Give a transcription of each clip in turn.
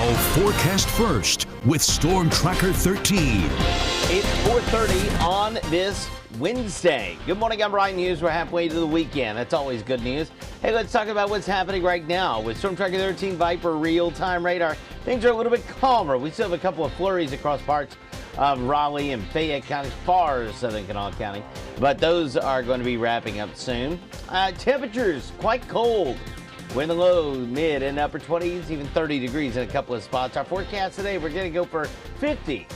Now, forecast first with Storm Tracker 13. It's 4:30 on this Wednesday. Good morning, I'm Ryan Hughes. We're halfway to the weekend. That's always good news. Hey, let's talk about what's happening right now. With Storm Tracker 13 Viper real-time radar, things are a little bit calmer. We still have a couple of flurries across parts of Raleigh and Fayette County, far as Southern Kanawha County, but those are going to be wrapping up soon. Temperatures quite cold. Wind and low, mid and upper 20s, even 30 degrees in a couple of spots. Our forecast today, we're going to go for 50.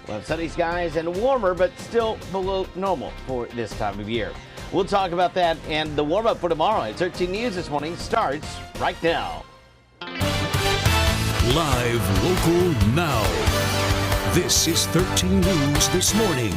We'll have sunny skies and warmer, but still below normal for this time of year. We'll talk about that and the warm-up for tomorrow at 13 News this morning starts right now. Live, local, now. This is 13 News This Morning.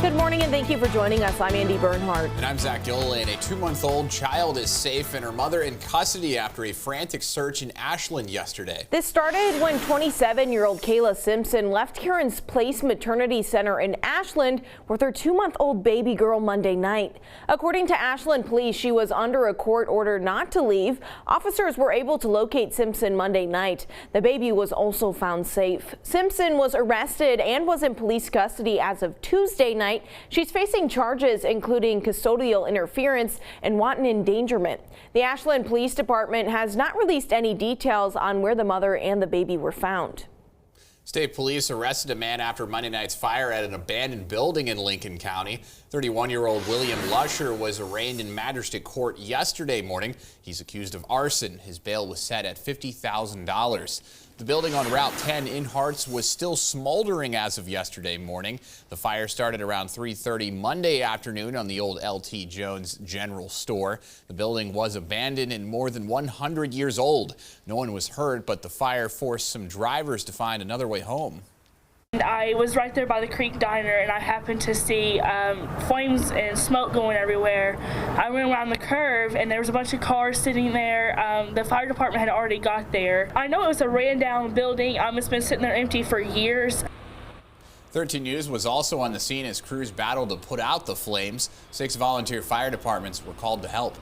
Good morning and thank you for joining us. I'm Andi Bernhardt. And I'm Zach Gilleland. A 2-month-old child is safe and her mother in custody after a frantic search in Ashland yesterday. This started when 27-year-old Kayla Simpson left Huron's Place Maternity Center in Ashland with her 2-month-old baby girl Monday night. According to Ashland police, she was under a court order not to leave. Officers were able to locate Simpson Monday night. The baby was also found safe. Simpson was arrested and was in police custody as of Tuesday night. She's facing charges including custodial interference and wanton endangerment. The Ashland Police Department has not released any details on where the mother and the baby were found. State police arrested a man after Monday night's fire at an abandoned building in Lincoln County. 31-year-old William Lusher was arraigned in magistrate court yesterday morning. He's accused of arson. His bail was set at $50,000. The building on Route 10 in Harts was still smoldering as of yesterday morning. The fire started around 3:30 Monday afternoon on the old L.T. Jones General Store. The building was abandoned and more than 100 years old. No one was hurt, but the fire forced some drivers to find another way home. I was right there by the Creek Diner and I happened to see flames and smoke going everywhere. I went around the curve and there was a bunch of cars sitting there. The fire department had already got there. I know it was a ran down building. It's been sitting there empty for years. 13 News was also on the scene as crews battled to put out the flames. 6 volunteer fire departments were called to help.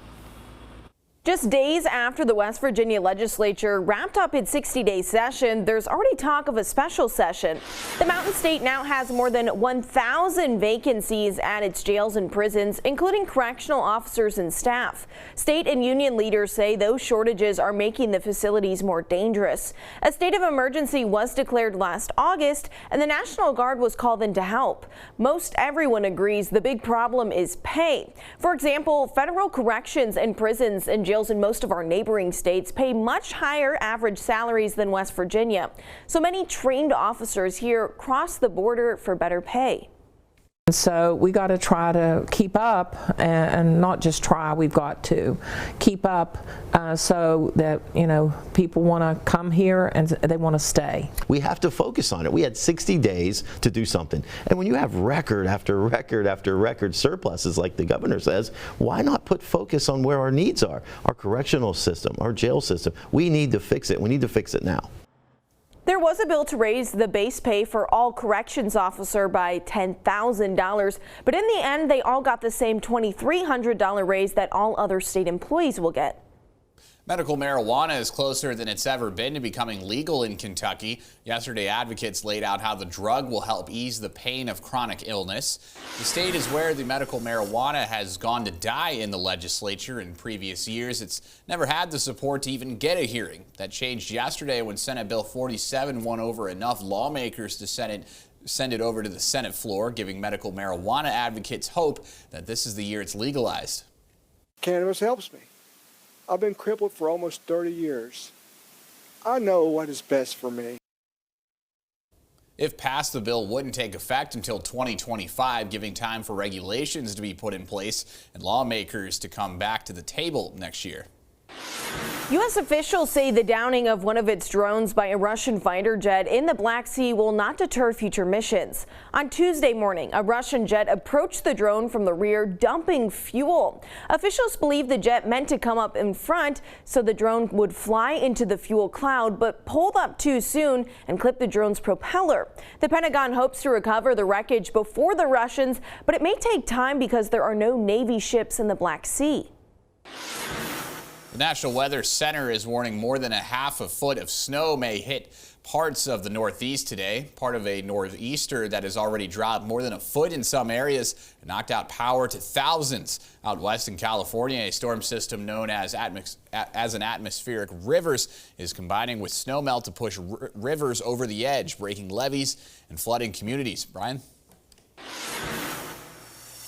Just days after the West Virginia legislature wrapped up its 60-day session, there's already talk of a special session. The Mountain State now has more than 1,000 vacancies at its jails and prisons, including correctional officers and staff. State and union leaders say those shortages are making the facilities more dangerous. A state of emergency was declared last August, and the National Guard was called in to help. Most everyone agrees the big problem is pay. For example, federal corrections and prisons and jails in most of our neighboring states pay much higher average salaries than West Virginia. So many trained officers here cross the border for better pay. So we got to try to keep up, and not just try, we've got to keep up so that, you know, people want to come here and they want to stay. We have to focus on it. We had 60 days to do something. And when you have record after record after record surpluses, like the governor says, why not put focus on where our needs are? Our correctional system, our jail system. We need to fix it. We need to fix it now. There was a bill to raise the base pay for all corrections officer by $10,000, but in the end, they all got the same $2,300 raise that all other state employees will get. Medical marijuana is closer than it's ever been to becoming legal in Kentucky. Yesterday, advocates laid out how the drug will help ease the pain of chronic illness. The state is where the medical marijuana has gone to die in the legislature in previous years. It's never had the support to even get a hearing. That changed yesterday when Senate Bill 47 won over enough lawmakers to send it over to the Senate floor, giving medical marijuana advocates hope that this is the year it's legalized. Cannabis helps me. I've been crippled for almost 30 years. I know what is best for me. If passed, the bill wouldn't take effect until 2025, giving time for regulations to be put in place and lawmakers to come back to the table next year. U.S. officials say the downing of one of its drones by a Russian fighter jet in the Black Sea will not deter future missions. On Tuesday morning, a Russian jet approached the drone from the rear, dumping fuel. Officials believe the jet meant to come up in front so the drone would fly into the fuel cloud, but pulled up too soon and clipped the drone's propeller. The Pentagon hopes to recover the wreckage before the Russians, but it may take time because there are no Navy ships in the Black Sea. The National Weather Center is warning more than a half a foot of snow may hit parts of the Northeast today. Part of a northeaster that has already dropped more than a foot in some areas and knocked out power to thousands. Out west in California, a storm system known as an atmospheric rivers is combining with snowmelt to push rivers over the edge, breaking levees and flooding communities. Brian?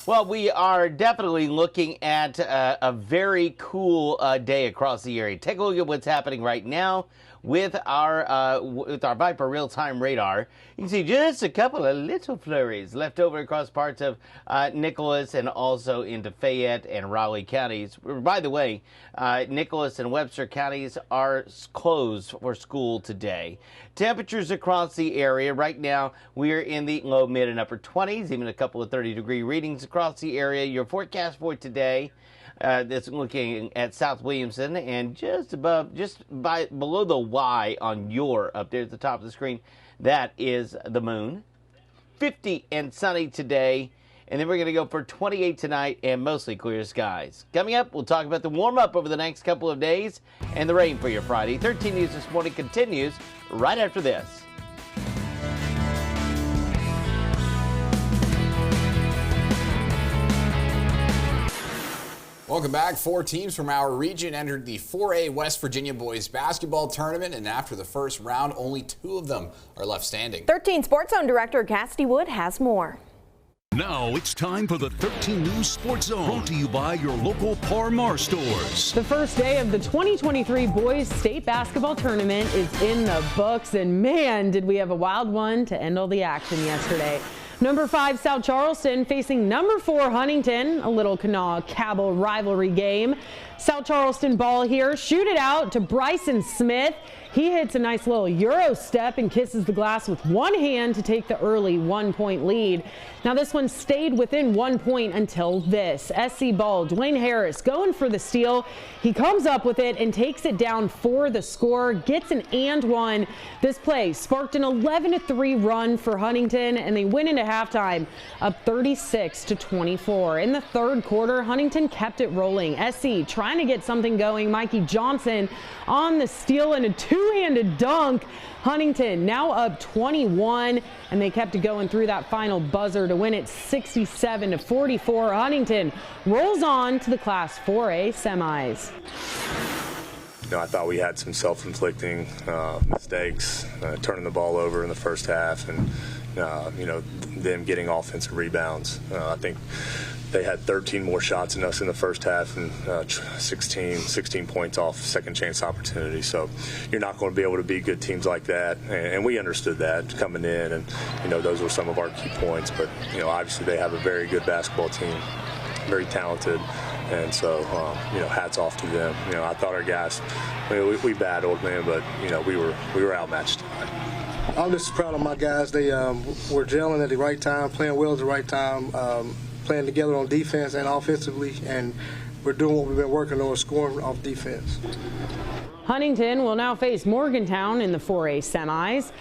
Well, we are definitely looking at a very cool day across the area. Take a look at what's happening right now with our Viper real-time radar. You can see just a couple of little flurries left over across parts of Nicholas and also into Fayette and Raleigh counties. By the way, Nicholas and Webster counties are closed for school today. Temperatures across the area right now, we are in the low, mid, and upper 20s, even a couple of 30-degree readings across the area. Your forecast for today, that's looking at South Williamson and below the Y on your up there at the top of the screen, that is the moon. 50 and sunny today, and then we're going to go for 28 tonight and mostly clear skies. Coming up, we'll talk about the warm-up over the next couple of days and the rain for your Friday. 13 News This Morning continues right after this. Welcome back. 4 teams from our region entered the 4A West Virginia boys basketball tournament, and after the first round, only 2 of them are left standing. 13 Sports Zone Director Cassidy Wood has more. Now it's time for the 13 News Sports Zone, brought to you by your local Par-Mar stores. The first day of the 2023 Boys State Basketball Tournament is in the books, and man, did we have a wild one to end all the action yesterday. Number 5 South Charleston facing number 4 Huntington, a little Kanawha-Cabell rivalry game. South Charleston ball here, shoot it out to Bryson Smith. He hits a nice little Euro step and kisses the glass with one hand to take the early 1-point lead. Now this one stayed within 1 point until this. SC ball, Dwayne Harris going for the steal. He comes up with it and takes it down for the score, gets an and one. This play sparked an 11-3 run for Huntington, and they went into halftime up 36-24. In the third quarter, Huntington kept it rolling. SC trying to get something going. Mikey Johnson on the steal and a two-handed dunk. Huntington now up 21, and they kept it going through that final buzzer to win it 67-44. Huntington rolls on to the Class 4A semis. I thought we had some self-inflicting mistakes, turning the ball over in the first half, and them getting offensive rebounds. I think they had 13 more shots than us in the first half and 16 points off second chance opportunity. So you're not going to be able to beat good teams like that. And we understood that coming in, and, those were some of our key points. But, obviously they have a very good basketball team, very talented. And so, hats off to them. I thought our guys, we battled, man, but, we were outmatched. I'm just proud of my guys. They were gelling at the right time, playing well at the right time, playing together on defense and offensively, and we're doing what we've been working on, scoring off defense. Huntington will now face Morgantown in the 4A semis.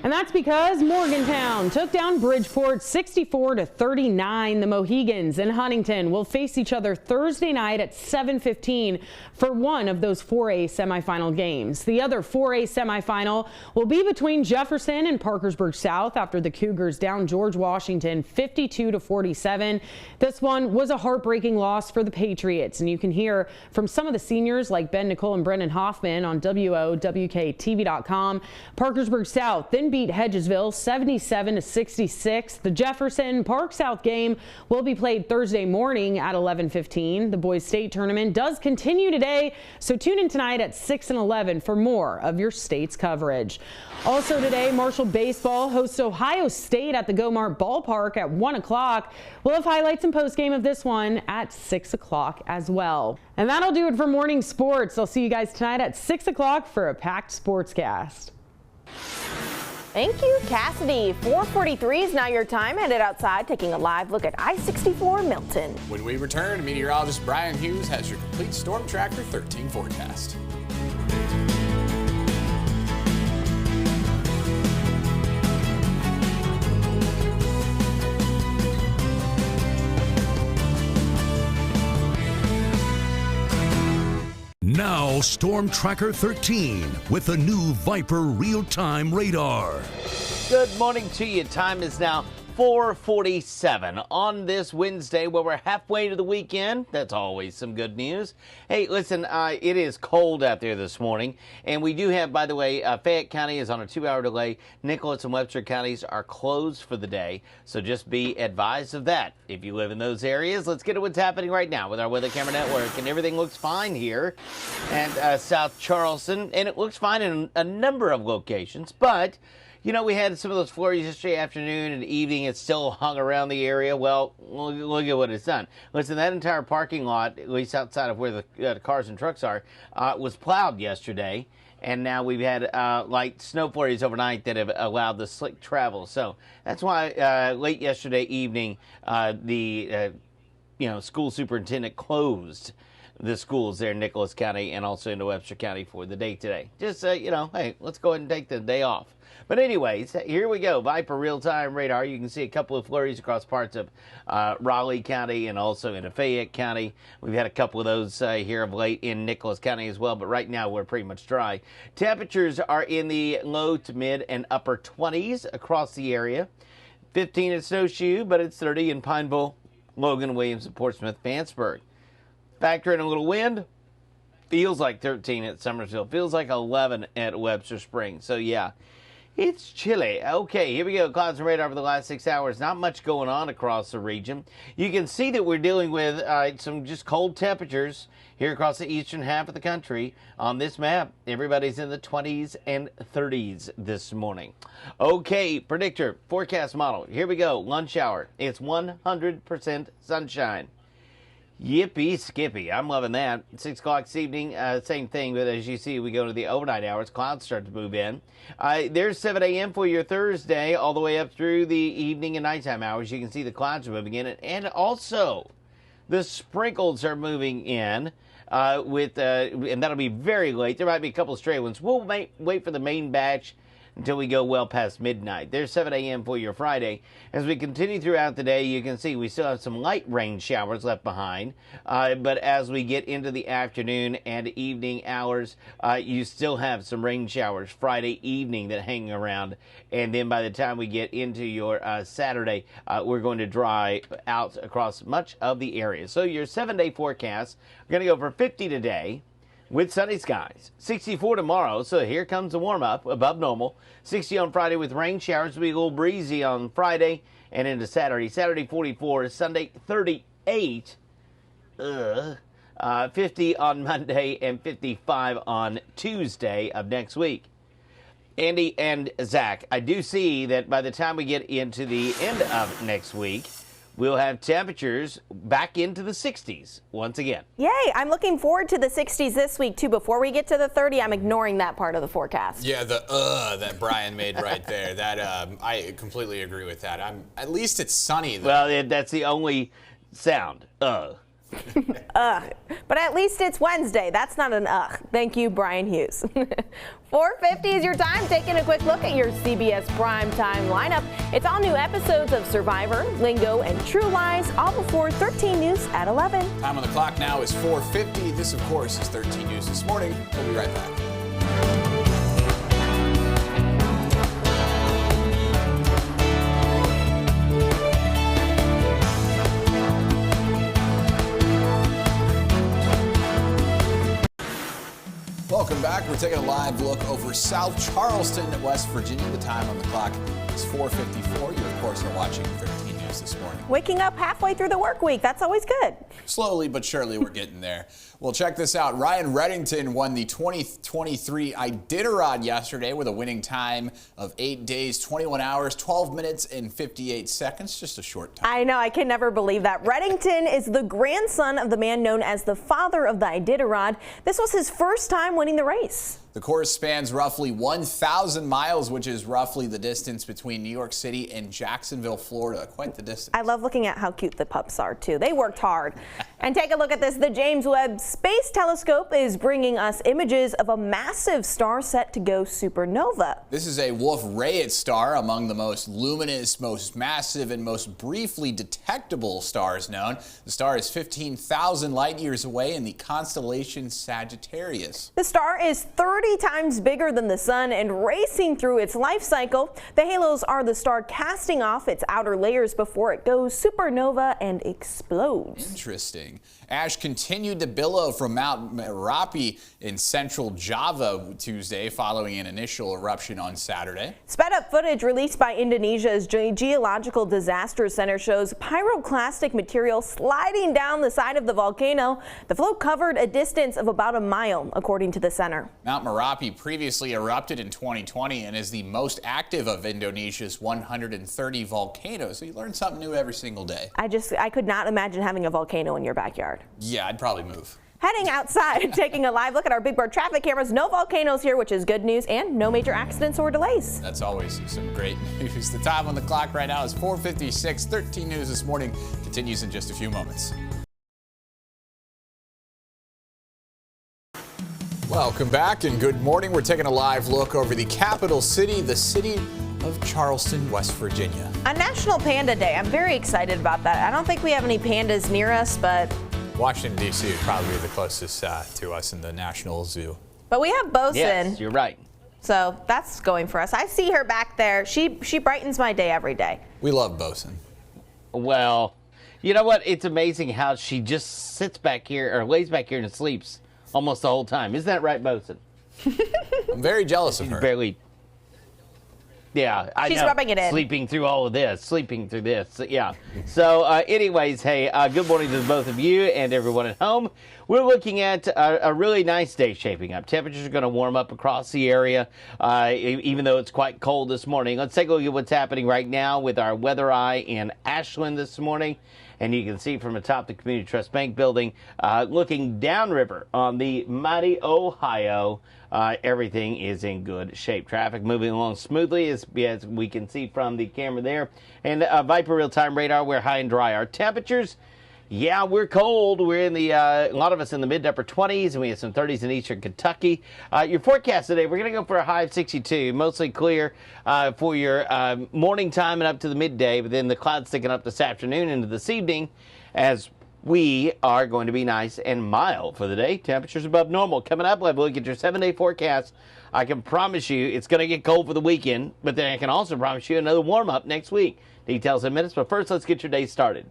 And that's because Morgantown took down Bridgeport 64-39. The Mohegans and Huntington will face each other Thursday night at 7:15 for one of those 4A semifinal games. The other 4A semifinal will be between Jefferson and Parkersburg South after the Cougars down George Washington 52-47. This one was a heartbreaking loss for the Patriots, and you can hear from some of the seniors like Ben Nicole and Brendan Hoffman on WOWKTV.com. Parkersburg South then beat Hedgesville 77-66. The Jefferson Park South game will be played Thursday morning at 11:15. The boys state tournament does continue today, so tune in tonight at 6 and 11 for more of your state's coverage. Also today, Marshall baseball hosts Ohio State at the Go-Mart Ballpark at 1 o'clock. We'll have highlights and postgame of this one at 6 o'clock as well. And that'll do it for morning sports. I'll see you guys tonight at 6 o'clock for a packed sportscast. Thank you, Cassidy. 4:43 is now your time. Headed outside, taking a live look at I-64 Milton. When we return, meteorologist Brian Hughes has your complete Storm Tracker 13 forecast. Now Now, Storm Tracker 13 with the new Viper real-time radar. Good morning to you. Time is now 4:47 on this Wednesday, where we're halfway to the weekend. That's always some good news. Hey, listen, it is cold out there this morning, and we do have, by the way, Fayette County is on a 2-hour delay. Nicholas and Webster counties are closed for the day, so just be advised of that. If you live in those areas, let's get to what's happening right now with our Weather Camera Network, and everything looks fine here and South Charleston, and it looks fine in a number of locations, but you know, we had some of those flurries yesterday afternoon and evening. It still hung around the area. Well, look at what it's done. Listen, that entire parking lot, at least outside of where the cars and trucks are, was plowed yesterday. And now we've had light snow flurries overnight that have allowed the slick travel. So that's why late yesterday evening, the school superintendent closed the schools there in Nicholas County and also into Webster County for the day today. Just, hey, let's go ahead and take the day off. But anyways, here we go. Viper real-time radar. You can see a couple of flurries across parts of Raleigh County and also into Fayette County. We've had a couple of those here of late in Nicholas County as well, but right now we're pretty much dry. Temperatures are in the low to mid and upper 20s across the area. 15 at Snowshoe, but it's 30 in Pineville, Logan, Williams, and Portsmouth, Vanceburg. Factor in a little wind. Feels like 13 at Summersville. Feels like 11 at Webster Springs. So, yeah. It's chilly. Okay, here we go. Clouds and radar for the last 6 hours. Not much going on across the region. You can see that we're dealing with some just cold temperatures here across the eastern half of the country. On this map, everybody's in the 20s and 30s this morning. Okay, predictor, forecast model. Here we go. Lunch hour. It's 100% sunshine. Yippee skippy. I'm loving that. 6 o'clock this evening, same thing, but as you see, we go to the overnight hours. Clouds start to move in. There's 7 a.m. for your Thursday, all the way up through the evening and nighttime hours. You can see the clouds are moving in, and also the sprinkles are moving in and that'll be very late. There might be a couple of stray ones. We'll wait for the main batch until we go well past midnight. There's 7 a.m. for your Friday. As we continue throughout the day, you can see we still have some light rain showers left behind. But as we get into the afternoon and evening hours, you still have some rain showers Friday evening that hang around. And then by the time we get into your Saturday, we're going to dry out across much of the area. So your 7-day forecast, we're going to go for 50 today, with sunny skies. 64 tomorrow, so here comes the warm-up above normal. 60 on Friday with rain showers. It'll be a little breezy on Friday and into Saturday. Saturday 44, Sunday 38. 50 on Monday and 55 on Tuesday of next week. Andi and Zach, I do see that by the time we get into the end of next week, we'll have temperatures back into the 60s once again. Yay, I'm looking forward to the 60s this week, too. Before we get to the 30, I'm ignoring that part of the forecast. Yeah, the that Brian made right there. That I completely agree with that. At least it's sunny, though. Well, that's the only sound. But at least it's Wednesday. That's not an Thank you, Brian Hughes. 4:50 is your time. Taking a quick look at your CBS primetime lineup. It's all new episodes of Survivor, Lingo, and True Lies, all before 13 News at 11. Time on the clock now is 4:50. This, of course, is 13 News This Morning. We'll be right back. Welcome back. We're taking a live look over South Charleston, West Virginia. The time on the clock is 4:54. You, of course, are watching 13 News This Morning. Waking up halfway through the work week. That's always good. Slowly but surely, we're getting there. Well, check this out. Ryan Reddington won the 2023 Iditarod yesterday with a winning time of 8 days, 21 hours, 12 minutes, and 58 seconds. Just a short time. I know. I can never believe that. Reddington is the grandson of the man known as the father of the Iditarod. This was his first time winning the race. The course spans roughly 1,000 miles, which is roughly the distance between New York City and Jacksonville, Florida. Quite the distance. I love looking at how cute the pups are, too. They worked hard. And take a look at this. The James Webb Space Telescope is bringing us images of a massive star set to go supernova. This is a Wolf-Rayet star, among the most luminous, most massive, and most briefly detectable stars known. The star is 15,000 light years away in the constellation Sagittarius. The star is 30 times bigger than the sun and racing through its life cycle. The halos are the star casting off its outer layers before it goes supernova and explodes. Interesting. Ash continued to billow from Mount Merapi in central Java Tuesday following an initial eruption on Saturday. Sped-up footage released by Indonesia's Geological Disaster Center shows pyroclastic material sliding down the side of the volcano. The flow covered a distance of about a mile, according to the center. Mount Merapi previously erupted in 2020 and is the most active of Indonesia's 130 volcanoes. So you learn something new every single day. I could not imagine having a volcano in your backyard. Yeah, I'd probably move. Heading outside, taking a live look at our big board traffic cameras. No volcanoes here, which is good news, and no major accidents or delays. That's always some great news. The time on the clock right now is 4:56. 13 News this morning continues in just a few moments. Welcome back and good morning. We're taking a live look over the capital city, the city of Charleston, West Virginia. A National Panda Day. I'm very excited about that. I don't think we have any pandas near us, but Washington, D.C. would probably be the closest to us in the National Zoo. But we have Bosun. Yes, you're right. So that's going for us. I see her back there. She brightens my day every day. We love Bosun. Well, you know what? It's amazing how she just sits back here or lays back here and sleeps almost the whole time. Isn't that right, Bosun? I'm very jealous of her. Barely. Yeah, I know. She's rubbing it in. Sleeping through all of this, sleeping through this. Yeah. So anyways, hey, good morning to both of you and everyone at home. We're looking at a really nice day shaping up. Temperatures are going to warm up across the area, even though it's quite cold this morning. Let's take a look at what's happening right now with our weather eye in Ashland this morning. And you can see from atop the Community Trust Bank building, looking downriver on the mighty Ohio, everything is in good shape. Traffic moving along smoothly as we can see from the camera there. And Viper real-time radar, we're high and dry. Our temperatures, yeah, we're cold. We're in the, a lot of us in the mid to upper 20s, and we have some 30s in eastern Kentucky. Your forecast today, we're going to go for a high of 62, mostly clear for your morning time and up to the midday, but then the clouds sticking up this afternoon into this evening as we are going to be nice and mild for the day. Temperatures above normal. Coming up, we'll have a look at your 7-day forecast. I can promise you it's going to get cold for the weekend, but then I can also promise you another warm-up next week. Details in minutes, but first let's get your day started.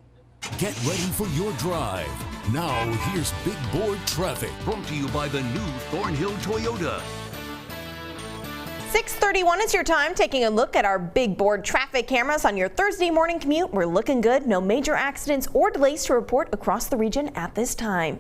Get ready for your drive. Now, here's Big Board Traffic, brought to you by the new Thornhill Toyota. 6:31 is your time. Taking a look at our big board traffic cameras on your Thursday morning commute. We're looking good. No major accidents or delays to report across the region at this time.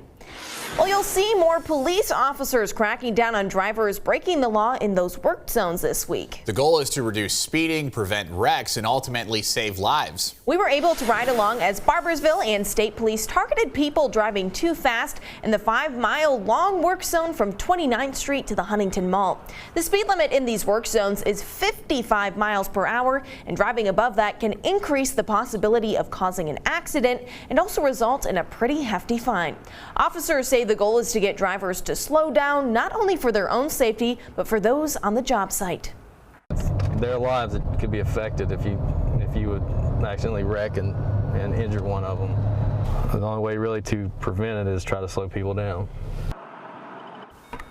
Well, you'll see more police officers cracking down on drivers breaking the law in those work zones this week. The goal is to reduce speeding, prevent wrecks, and ultimately save lives. We were able to ride along as Barboursville and state police targeted people driving too fast in the 5-mile long work zone from 29th Street to the Huntington Mall. The speed limit in these work zones is 55 miles per hour, and driving above that can increase the possibility of causing an accident and also result in a pretty hefty fine. Officers say the goal is to get drivers to slow down, not only for their own safety, but for those on the job site. Their lives that could be affected if you would accidentally wreck and injure one of them. The only way really to prevent it is try to slow people down.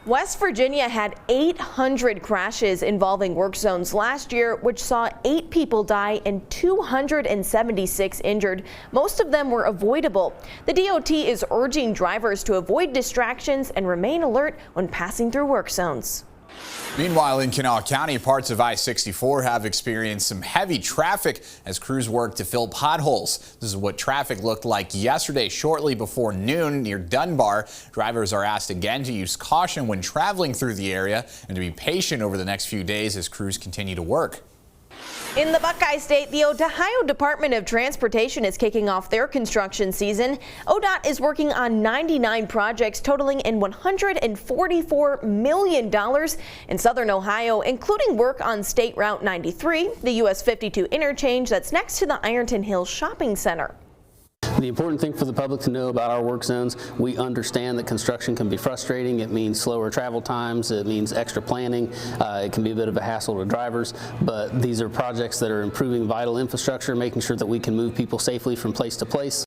West Virginia had 800 crashes involving work zones last year, which saw 8 people die and 276 injured. Most of them were avoidable. The DOT is urging drivers to avoid distractions and remain alert when passing through work zones. Meanwhile, in Kanawha County, parts of I-64 have experienced some heavy traffic as crews work to fill potholes. This is what traffic looked like yesterday shortly before noon near Dunbar. Drivers are asked again to use caution when traveling through the area and to be patient over the next few days as crews continue to work. In the Buckeye State, the Ohio Department of Transportation is kicking off their construction season. ODOT is working on 99 projects totaling in $144 million in southern Ohio, including work on State Route 93, the US 52 interchange that's next to the Ironton Hills Shopping Center. The important thing for the public to know about our work zones, we understand that construction can be frustrating. It means slower travel times. It means extra planning. It can be a bit of a hassle to drivers, but these are projects that are improving vital infrastructure, making sure that we can move people safely from place to place.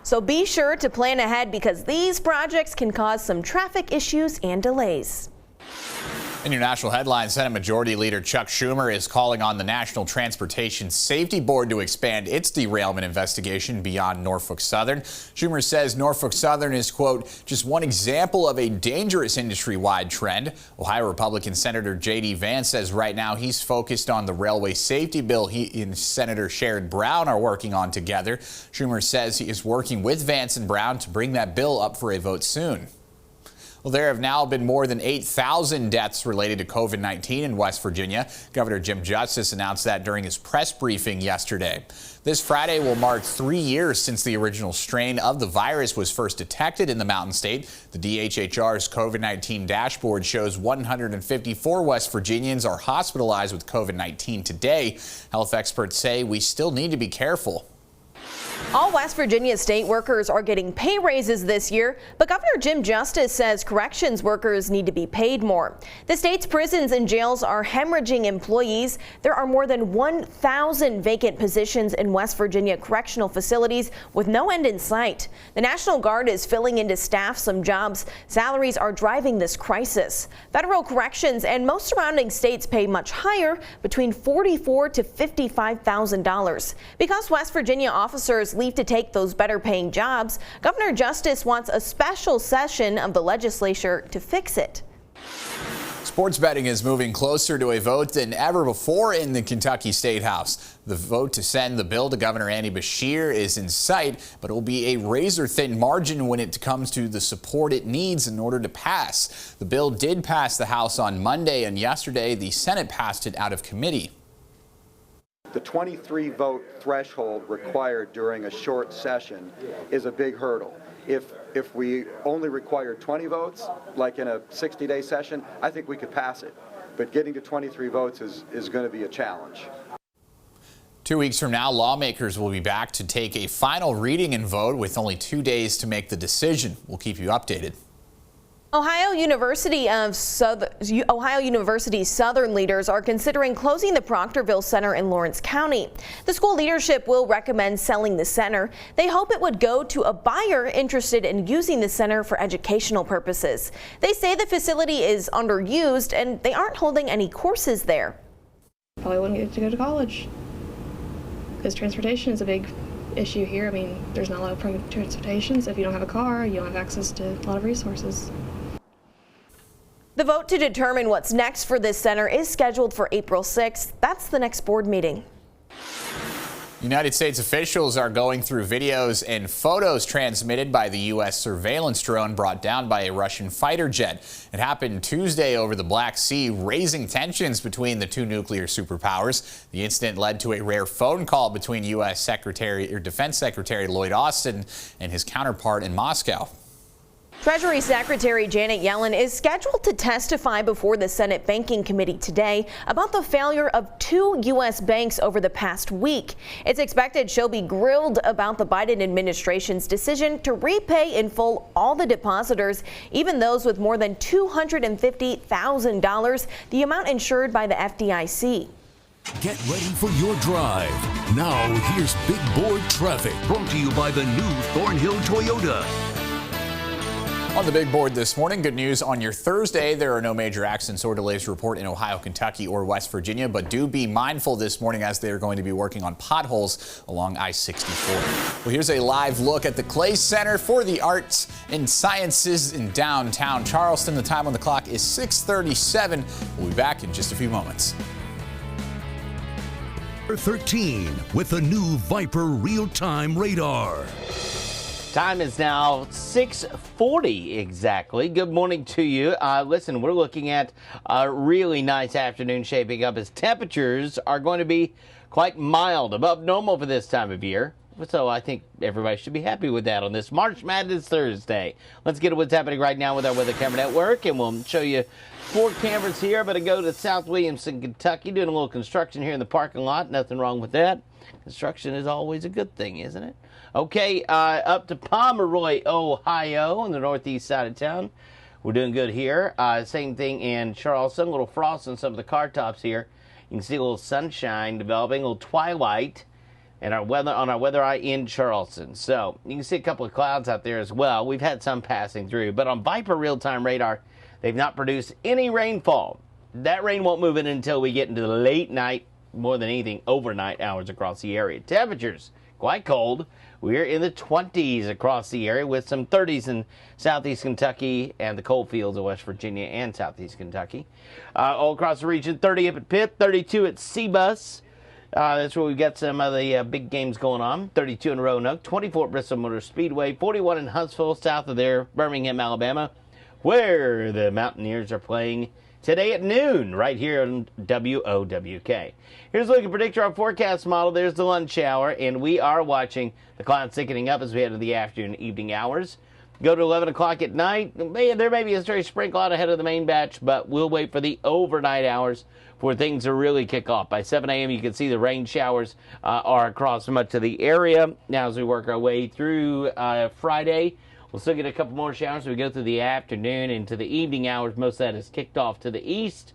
So be sure to plan ahead because these projects can cause some traffic issues and delays. In your national headlines, Senate Majority Leader Chuck Schumer is calling on the National Transportation Safety Board to expand its derailment investigation beyond Norfolk Southern. Schumer says Norfolk Southern is, quote, just one example of a dangerous industry-wide trend. Ohio Republican Senator J.D. Vance says right now he's focused on the railway safety bill he and Senator Sherrod Brown are working on together. Schumer says he is working with Vance and Brown to bring that bill up for a vote soon. Well, there have now been more than 8,000 deaths related to COVID-19 in West Virginia. Governor Jim Justice announced that during his press briefing yesterday. This Friday will mark 3 years since the original strain of the virus was first detected in the Mountain State. The DHHR's COVID-19 dashboard shows 154 West Virginians are hospitalized with COVID-19 today. Health experts say we still need to be careful. All West Virginia state workers are getting pay raises this year, but Governor Jim Justice says corrections workers need to be paid more. The state's prisons and jails are hemorrhaging employees. There are more than 1,000 vacant positions in West Virginia correctional facilities with no end in sight. The National Guard is filling in to staff some jobs. Salaries are driving this crisis. Federal corrections and most surrounding states pay much higher, between $44,000 to $55,000. Because West Virginia officers leave to take those better paying jobs, Governor Justice wants a special session of the legislature to fix it. Sports betting is moving closer to a vote than ever before in the Kentucky State House. The vote to send the bill to Governor Andi Beshear is in sight, but it will be a razor-thin margin when it comes to the support it needs in order to pass. The bill did pass the House on Monday, and yesterday the Senate passed it out of committee. The 23-vote threshold required during a short session is a big hurdle. If we only required 20 votes, like in a 60-day session, I think we could pass it. But getting to 23 votes is going to be a challenge. 2 weeks from now, lawmakers will be back to take a final reading and vote with only 2 days to make the decision. We'll keep you updated. Ohio University's Southern leaders are considering closing the Proctorville Center in Lawrence County. The school leadership will recommend selling the center. They hope it would go to a buyer interested in using the center for educational purposes. They say the facility is underused and they aren't holding any courses there. Probably wouldn't get to go to college because transportation is a big issue here. I mean, there's not a lot of public transportation, so if you don't have a car, you don't have access to a lot of resources. The vote to determine what's next for this center is scheduled for April 6th. That's the next board meeting. United States officials are going through videos and photos transmitted by the U.S. surveillance drone brought down by a Russian fighter jet. It happened Tuesday over the Black Sea, raising tensions between the two nuclear superpowers. The incident led to a rare phone call between U.S. Defense Secretary Lloyd Austin and his counterpart in Moscow. Treasury Secretary Janet Yellen is scheduled to testify before the Senate Banking Committee today about the failure of 2 U.S. banks over the past week. It's expected she'll be grilled about the Biden administration's decision to repay in full all the depositors, even those with more than $250,000, the amount insured by the FDIC. Get ready for your drive. Now, here's Big Board Traffic, brought to you by the new Thornhill Toyota. On the big board this morning, good news on your Thursday. There are no major accidents or delays to report in Ohio, Kentucky, or West Virginia, but do be mindful this morning as they are going to be working on potholes along I-64. Well, here's a live look at the Clay Center for the Arts and Sciences in downtown Charleston. The time on the clock is 6:37. We'll be back in just a few moments. 13 with the new Viper real-time radar. Time is now 6:40 exactly. Good morning to you. Listen, we're looking at a really nice afternoon shaping up as temperatures are going to be quite mild, above normal for this time of year. So I think everybody should be happy with that on this March Madness Thursday. Let's get to what's happening right now with our Weather Camera Network, and we'll show you 4 cameras here. But I go to South Williamson, Kentucky, doing a little construction here in the parking lot. Nothing wrong with that. Construction is always a good thing, isn't it? Okay, up to Pomeroy, Ohio, on the northeast side of town. We're doing good here. Same thing in Charleston. A little frost on some of the car tops here. You can see a little sunshine developing, a little twilight, and our weather eye in Charleston. So you can see a couple of clouds out there as well. We've had some passing through, but on Viper real-time radar, they've not produced any rainfall. That rain won't move in until we get into the late night, more than anything, overnight hours across the area. Temperatures quite cold. We're in the 20s across the area with some 30s in southeast Kentucky and the coal fields of West Virginia and southeast Kentucky. All across the region, 30 up at Pitt, 32 at Seabus. That's where we've got some of the big games going on. 32 in Roanoke, 24 at Bristol Motor Speedway, 41 in Huntsville, south of there, Birmingham, Alabama, where the Mountaineers are playing today at noon, right here on WOWK. Here's a look at predictor on forecast model. There's the lunch hour, and we are watching the clouds thickening up as we head to the afternoon and evening hours. Go to 11 o'clock at night. There may be a stray sprinkle out ahead of the main batch, but we'll wait for the overnight hours for things to really kick off. By 7 a.m., you can see the rain showers are across much of the area. Now, as we work our way through Friday, we'll still get a couple more showers as we go through the afternoon into the evening hours. Most of that is kicked off to the east.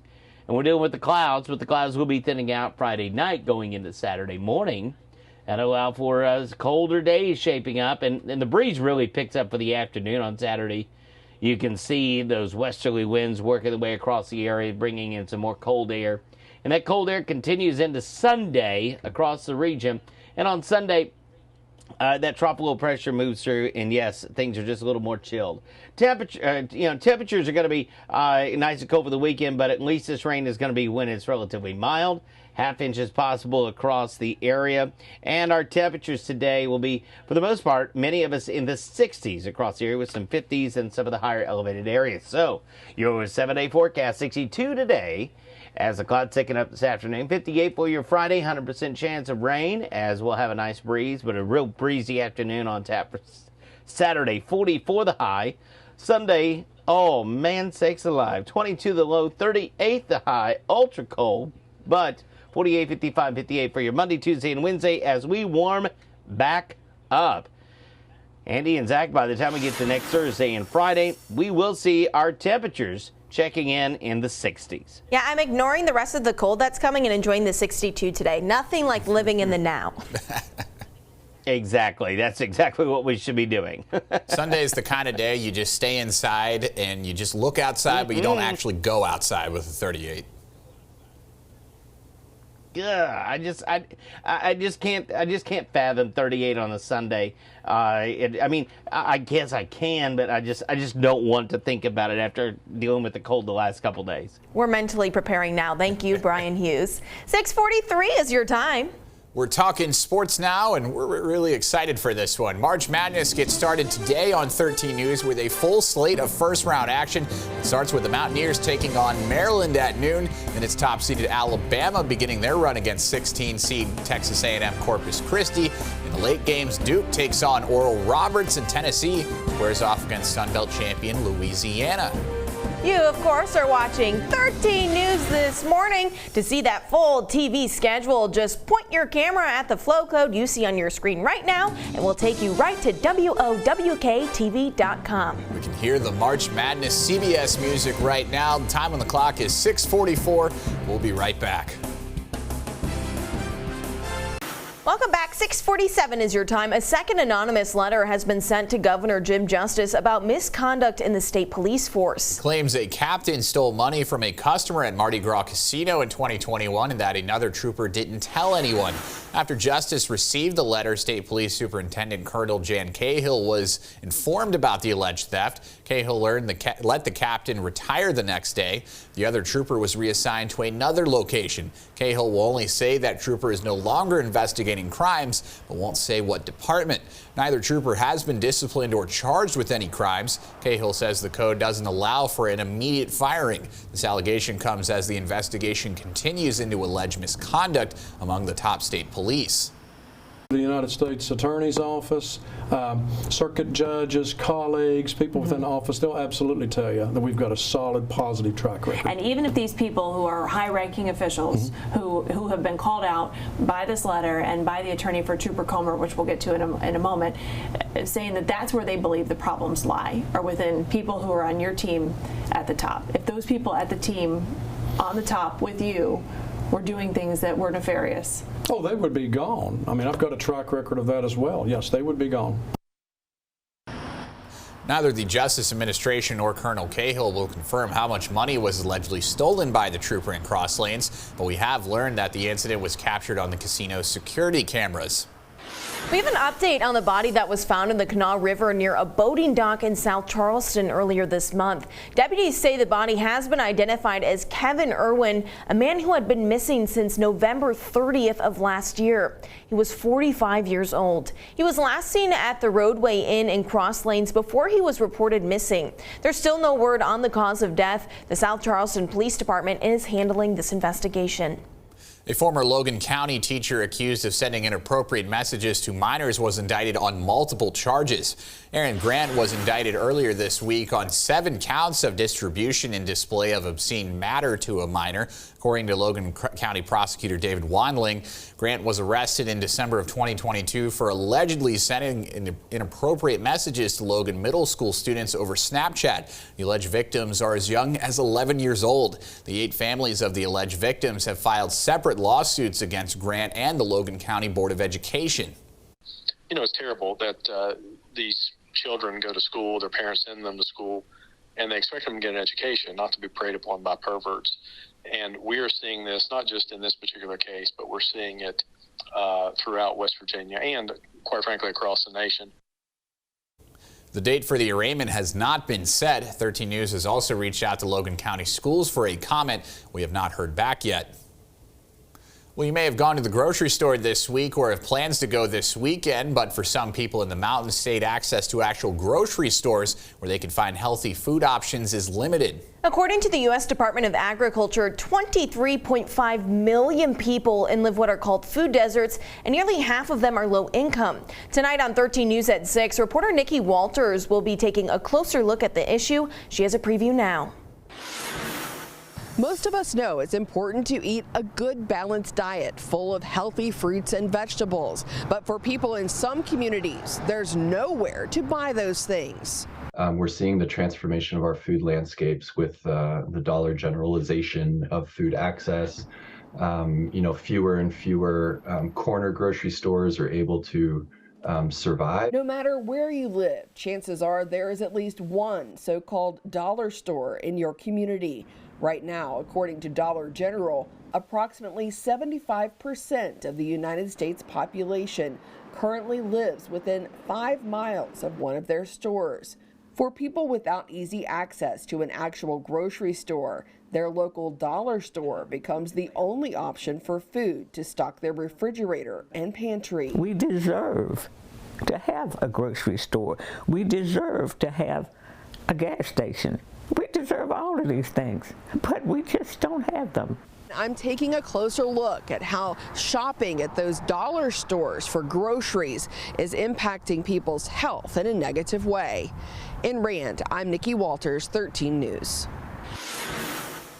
And we're dealing with the clouds, but the clouds will be thinning out Friday night going into Saturday morning. That'll allow for colder days shaping up, and the breeze really picks up for the afternoon on Saturday. You can see those westerly winds working their way across the area, bringing in some more cold air. And that cold air continues into Sunday across the region. And on Sunday, that tropical pressure moves through, and yes, things are just a little more chilled. Temperatures are going to be nice and cold for the weekend, but at least this rain is going to be when it's relatively mild. Half inches possible across the area. And our temperatures today will be, for the most part, many of us in the 60s across the area with some 50s in some of the higher elevated areas. So your 7-day forecast, 62 today as the clouds thicken up this afternoon. 58 for your Friday, 100% chance of rain as we'll have a nice breeze, but a real breezy afternoon on tap for Saturday. 40 for the high. Sunday, oh man sakes alive, 22 the low, 38 the high, ultra cold, but 48, 55, 58 for your Monday, Tuesday, and Wednesday as we warm back up. Andy and Zach, by the time we get to next Thursday and Friday, we will see our temperatures checking in the 60s. Yeah, I'm ignoring the rest of the cold that's coming and enjoying the 62 today. Nothing like living in the now. Exactly. That's exactly what we should be doing. Sunday is the kind of day you just stay inside and you just look outside, but you don't actually go outside with a 38. Yeah, I just can't fathom 38 on a Sunday. I guess I can, but I just don't want to think about it after dealing with the cold the last couple days. We're mentally preparing now. Thank you, Brian Hughes. 6:43 is your time. We're talking sports now, and we're really excited for this one. March Madness gets started today on 13 News with a full slate of first-round action. It starts with the Mountaineers taking on Maryland at noon, and it's top-seeded Alabama beginning their run against 16-seed Texas A&M Corpus Christi. In the late games, Duke takes on Oral Roberts, and Tennessee squares off against Sun Belt champion Louisiana. You, of course, are watching 13 News this morning. To see that full TV schedule, just point your camera at the flow code you see on your screen right now, and we'll take you right to WOWKTV.com. We can hear the March Madness CBS music right now. The time on the clock is 6:44. We'll be right back. Welcome back. 6:47 is your time. A second anonymous letter has been sent to Governor Jim Justice about misconduct in the state police force. Claims a captain stole money from a customer at Mardi Gras Casino in 2021 and that another trooper didn't tell anyone. After Justice received the letter, State Police Superintendent Colonel Jan Cahill was informed about the alleged theft. Cahill let the captain retire the next day. The other trooper was reassigned to another location. Cahill will only say that trooper is no longer investigating crimes, but won't say what department. Neither trooper has been disciplined or charged with any crimes. Cahill says the code doesn't allow for an immediate firing. This allegation comes as the investigation continues into alleged misconduct among the top state police. The United States Attorney's Office, circuit judges, colleagues, people within the office, they'll absolutely tell you that we've got a solid, positive track record. And even if these people who are high-ranking officials who have been called out by this letter and by the attorney for Trooper Comer, which we'll get to in a moment, saying that that's where they believe the problems lie, are within people who are on your team at the top. If those people at the team on the top with you were doing things that were nefarious. Oh, they would be gone. I mean, I've got a track record of that as well. Yes, they would be gone. Neither the Justice Administration nor Colonel Cahill will confirm how much money was allegedly stolen by the trooper in Cross Lanes, but we have learned that the incident was captured on the casino's security cameras. We have an update on the body that was found in the Kanawha River near a boating dock in South Charleston earlier this month. Deputies say the body has been identified as Kevin Irwin, a man who had been missing since November 30th of last year. He was 45 years old. He was last seen at the Roadway Inn in Cross Lanes before he was reported missing. There's still no word on the cause of death. The South Charleston Police Department is handling this investigation. A former Logan County teacher accused of sending inappropriate messages to minors was indicted on multiple charges. Aaron Grant was indicted earlier this week on 7 counts of distribution and display of obscene matter to a minor. According to Logan County prosecutor David Wandling, Grant was arrested in December of 2022 for allegedly sending inappropriate messages to Logan Middle School students over Snapchat. The alleged victims are as young as 11 years old. The 8 families of the alleged victims have filed separate lawsuits against Grant and the Logan County Board of Education. You know, it's terrible that these children go to school, their parents send them to school, and they expect them to get an education, not to be preyed upon by perverts. And we are seeing this not just in this particular case, but we're seeing it throughout West Virginia and, quite frankly, across the nation. The date for the arraignment has not been set. 13 News has also reached out to Logan County Schools for a comment. We have not heard back yet. Well, you may have gone to the grocery store this week or have plans to go this weekend, but for some people in the Mountain State, access to actual grocery stores where they can find healthy food options is limited. According to the U.S. Department of Agriculture, 23.5 million people live what are called food deserts, and nearly half of them are low income. Tonight on 13 News at 6, reporter Nikki Walters will be taking a closer look at the issue. She has a preview now. Most of us know it's important to eat a good balanced diet full of healthy fruits and vegetables. But for people in some communities, there's nowhere to buy those things. We're seeing the transformation of our food landscapes with the dollar generalization of food access. Fewer and fewer corner grocery stores are able to survive. No matter where you live, chances are there is at least one so-called dollar store in your community. Right now, according to Dollar General, approximately 75% of the United States population currently lives within 5 miles of one of their stores. For people without easy access to an actual grocery store, their local dollar store becomes the only option for food to stock their refrigerator and pantry. We deserve to have a grocery store. We deserve to have a gas station. We deserve all of these things, but we just don't have them. I'm taking a closer look at how shopping at those dollar stores for groceries is impacting people's health in a negative way. In Rand, I'm Nikki Walters, 13 News.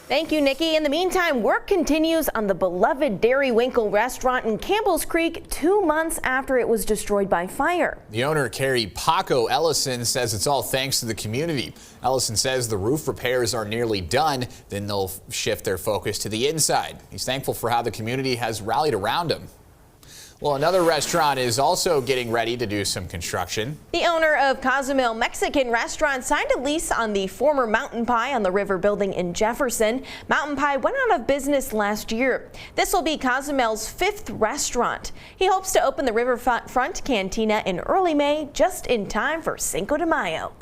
Thank you, Nikki. In the meantime, work continues on the beloved Dairy Winkle restaurant in Campbell's Creek 2 months after it was destroyed by fire. The owner, Carrie Paco Ellison, says it's all thanks to the community. Ellison says the roof repairs are nearly done, then they'll shift their focus to the inside. He's thankful for how the community has rallied around him. Well, another restaurant is also getting ready to do some construction. The owner of Cozumel Mexican Restaurant signed a lease on the former Mountain Pie on the River building in Jefferson. Mountain Pie went out of business last year. This will be Cozumel's 5th restaurant. He hopes to open the Riverfront Cantina in early May, just in time for Cinco de Mayo.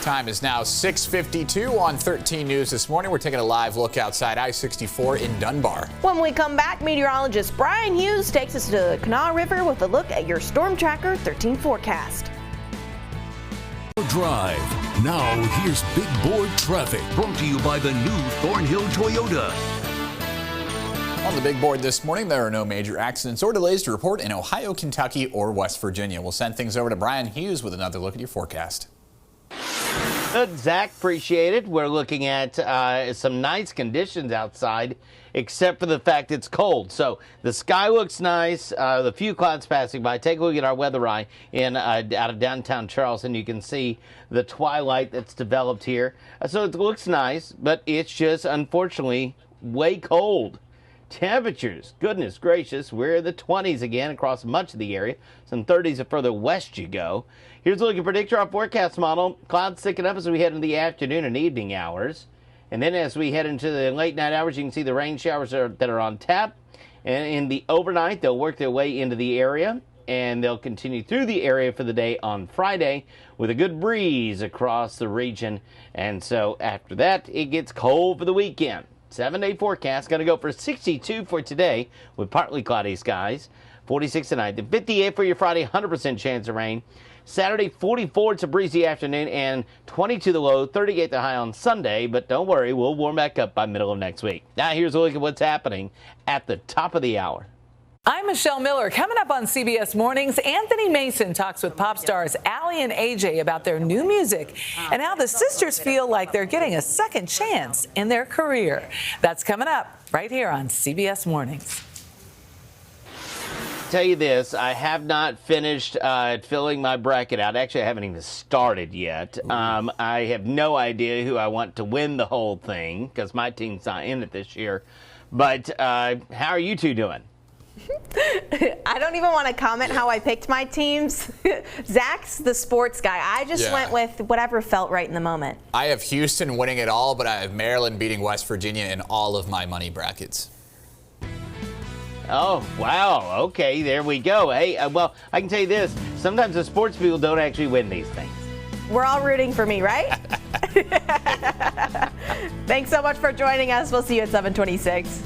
Time is now 6:52 on 13 News this morning. We're taking a live look outside I-64 in Dunbar. When we come back, meteorologist Brian Hughes takes us to the Kanawha River with a look at your Storm Tracker 13 forecast. Drive. Now here's Big Board Traffic, brought to you by the new Thornhill Toyota. On the big board this morning, there are no major accidents or delays to report in Ohio, Kentucky, or West Virginia. We'll send things over to Brian Hughes with another look at your forecast. Good, Zach, appreciate it. We're looking at some nice conditions outside, except for the fact it's cold. So the sky looks nice, the few clouds passing by. Take a look at our weather eye out of downtown Charleston. You can see the twilight that's developed here. So it looks nice, but it's just, unfortunately, way cold. Temperatures, goodness gracious, we're in the 20s again across much of the area. Some 30s the further west you go. Here's a look at predictor on forecast model. Clouds thicken up as we head into the afternoon and evening hours. And then as we head into the late night hours, you can see the rain showers that are on tap. And in the overnight, they'll work their way into the area. And they'll continue through the area for the day on Friday with a good breeze across the region. And so after that, it gets cold for the weekend. 7-day forecast, going to go for 62 for today with partly cloudy skies, 46 tonight. The 58 for your Friday, 100% chance of rain. Saturday, 44, it's a breezy afternoon, and 22 the low, 38 the high on Sunday. But don't worry, we'll warm back up by middle of next week. Now here's a look at what's happening at the top of the hour. I'm Michelle Miller. Coming up on CBS Mornings, Anthony Mason talks with pop stars Allie and AJ about their new music and how the sisters feel like they're getting a second chance in their career. That's coming up right here on CBS Mornings. Tell you this, I have not finished filling my bracket out. Actually, I haven't even started yet. I have no idea who I want to win the whole thing because my team's not in it this year. But how are you two doing? I don't even want to comment how I picked my teams. Zach's the sports guy. I just went with whatever felt right in the moment. I have Houston winning it all, but I have Maryland beating West Virginia in all of my money brackets. Oh, wow. Okay, there we go. Hey, well, I can tell you this. Sometimes the sports people don't actually win these things. We're all rooting for me, right? Thanks so much for joining us. We'll see you at 7:26.